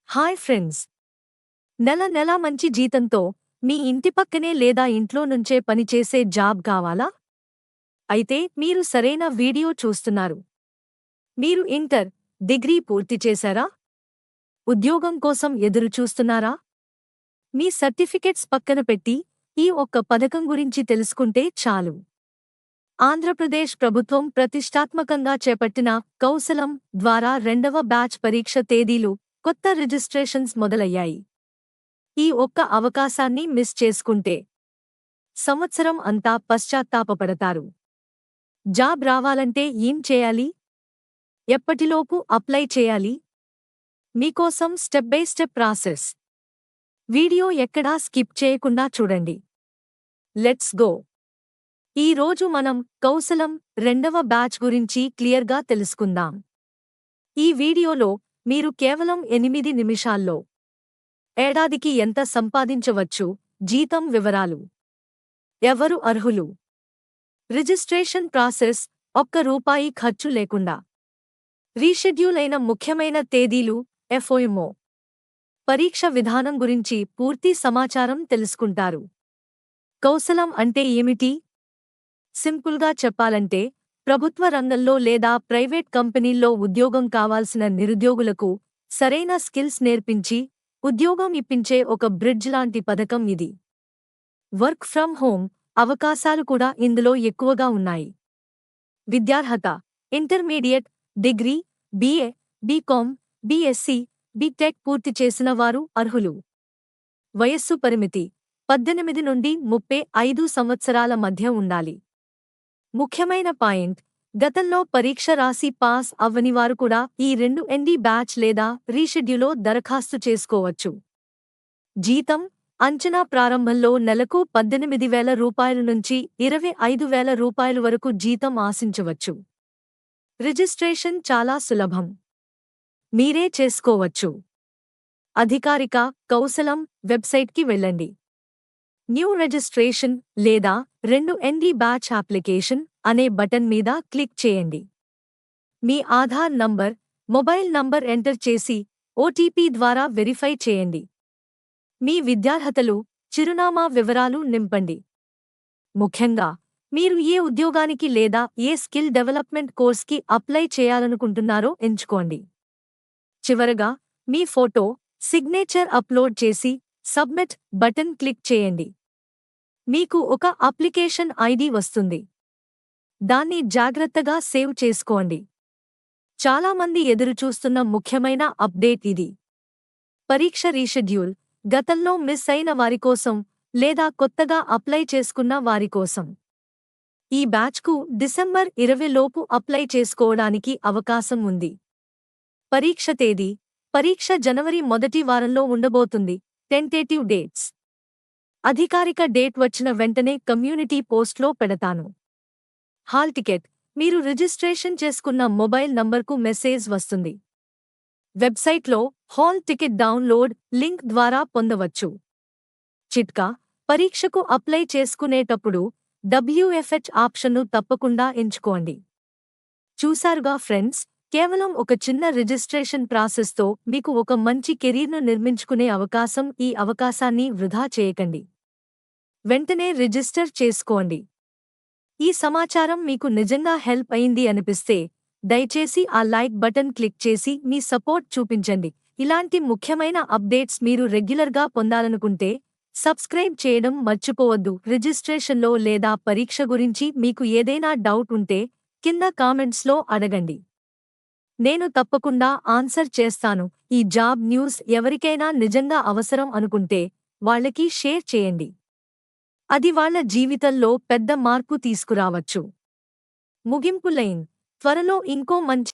Hi friends! నెల నెలా మంచి జీతంతో మీ ఇంటి పక్కనే లేదా ఇంట్లో నుంచే పనిచేసే జాబ్ కావాలా? అయితే మీరు సరైన వీడియో చూస్తున్నారు. మీరు ఇంటర్, డిగ్రీ పూర్తి చేశారా? ఉద్యోగం కోసం ఎదురు చూస్తున్నారా? మీ సర్టిఫికెట్స్ పక్కన పెట్టి ఈ ఒక్క పథకం గురించి తెలుసుకుంటే చాలు. ఆంధ్రప్రదేశ్ ప్రభుత్వం ప్రతిష్టాత్మకంగా చేపట్టిన కౌశలం ద్వారా 2వ బ్యాచ్ పరీక్ష తేదీలు, కొత్త రిజిస్ట్రేషన్స్ మొదలయ్యాయి. ఈ ఒక్క అవకాశాన్ని మిస్ చేసుకుంటే సంవత్సరం అంతా పశ్చాత్తాపపడతారు. జాబ్ రావాలంటే ఏం చేయాలి? ఎప్పటిలోపు అప్లై చేయాలి? మీకోసం step by step process. Video ఎక్కడా స్కిప్ చేయకుండా చూడండి. Let's go! ఈ రోజు మనం కౌశలం 2వ బ్యాచ్ గురించి క్లియర్గా తెలుసుకుందాం. ఈ వీడియోలో మీరు కేవలం 8 నిమిషాల్లో ఏడాదికి ఎంత సంపాదించవచ్చు, జీతం వివరాలు, ఎవరు అర్హులు, రిజిస్ట్రేషన్ ప్రాసెస్, ₹1 ఖర్చు లేకుండా, రీషెడ్యూల్ అయిన ముఖ్యమైన తేదీలు, FOMO, పరీక్ష విధానం గురించి పూర్తి సమాచారం తెలుసుకుంటారు. కౌశలం అంటే ఏమిటి? సింపుల్గా చెప్పాలంటే, ప్రభుత్వ రంగంలో లేదా ప్రైవేట్ కంపెనీల్లో ఉద్యోగం కావాల్సిన నిరుద్యోగులకు సరైన స్కిల్స్ నేర్పించి ఉద్యోగం ఇప్పించే ఒక బ్రిడ్జ్ లాంటి పథకం ఇది. వర్క్ ఫ్రం హోమ్ అవకాశాలు కూడా ఇందులో ఎక్కువగా ఉన్నాయి. విద్యార్హత: intermediate, degree, BA, BCom, BSc, BTech పూర్తి చేసిన వారు అర్హులు. వయస్సు పరిమితి: 18 నుండి 35 సంవత్సరాల మధ్య ఉండాలి. ముఖ్యమైన పాయింట్: గతంలో పరీక్ష రాసి పాస్ అవ్వనివారు కూడా ఈ 2ND బ్యాచ్ లేదా రీషెడ్యూల్లో దరఖాస్తు చేసుకోవచ్చు. జీతం అంచనా: ప్రారంభంలో నెలకు ₹18,000 నుంచి ₹25,000 వరకు జీతం ఆశించవచ్చు. రిజిస్ట్రేషన్ చాలా సులభం. మీరే చేసుకోవచ్చు. అధికారిక కౌశలం వెబ్సైట్కి వెళ్ళండి. న్యూ రిజిస్ట్రేషన్ లేదా 2ND బ్యాచ్ అప్లికేషన్ అనే బటన్ మీద క్లిక్ చేయండి. మీ Aadhaar number, mobile number enter చేసి OTP ద్వారా వెరిఫై చేయండి. మీ విద్యార్హతలు, చిరునామా వివరాలు నింపండి. ముఖ్యంగా మీరు ఏ ఉద్యోగానికి లేదా ఏ స్కిల్ డెవలప్మెంట్ కోర్స్కి అప్లై చేయాలనుకుంటున్నారో ఎంచుకోండి. చివరగా మీ ఫోటో, సిగ్నేచర్ అప్లోడ్ చేసి సబ్మిట్ బటన్ క్లిక్ చేయండి. మీకు ఒక అప్లికేషన్ ID వస్తుంది. దాన్ని జాగ్రత్తగా సేవ్ చేసుకోండి. చాలామంది ఎదురుచూస్తున్న ముఖ్యమైన అప్డేట్ ఇది. పరీక్ష రీషెడ్యూల్ గతంలో మిస్ అయిన వారికోసం లేదా కొత్తగా అప్లై చేసుకున్న వారికోసం. ఈ బ్యాచ్కు డిసెంబర్ 20 లోపు అప్లై చేసుకోవడానికి అవకాశం ఉంది. పరీక్ష తేదీ: పరీక్ష జనవరి మొదటి వారంలో ఉండబోతుంది. Tentative dates. అధికారిక డేట్ వచ్చిన వెంటనే కమ్యూనిటీ పోస్ట్లో పెడతాను. హాల్ టికెట్: మీరు రిజిస్ట్రేషన్ చేసుకున్న మొబైల్ నంబర్కు మెసేజ్ వస్తుంది. వెబ్సైట్లో హాల్ టికెట్ డౌన్లోడ్ లింక్ ద్వారా పొందవచ్చు. చిట్కా: పరీక్షకు అప్లై చేసుకునేటప్పుడు WFH ఆప్షన్ను తప్పకుండా ఎంచుకోండి. చూశారుగా ఫ్రెండ్స్, కేవలం ఒక చిన్న రిజిస్ట్రేషన్ ప్రాసెస్తో మీకు ఒక మంచి కెరీర్ను నిర్మించుకునే అవకాశం. ఈ అవకాశాన్ని వృధా చేయకండి. వెంటనే రిజిస్టర్ చేసుకోండి. ఈ సమాచారం మీకు నిజంగా హెల్ప్ అయింది అనిపిస్తే దయచేసి ఆ లైక్ బటన్ క్లిక్ చేసి మీ సపోర్ట్ చూపించండి. ఇలాంటి ముఖ్యమైన అప్డేట్స్ మీరు రెగ్యులర్గా పొందాలనుకుంటే సబ్స్క్రైబ్ చేయడం మర్చిపోవద్దు. రిజిస్ట్రేషన్లో లేదా పరీక్ష గురించి మీకు ఏదైనా డౌట్ ఉంటే కింద కామెంట్స్లో అడగండి. నేను తప్పకుండా ఆన్సర్ చేస్తాను. ఈ జాబ్ న్యూస్ ఎవరికైనా నిజంగా అవసరం అనుకుంటే వాళ్ళకి షేర్ చేయండి. అది వాళ్ళ జీవితంలో పెద్ద మార్పు తీసుకురావచ్చు. ముగింపు లైన్: త్వరలో ఇంకో మంచి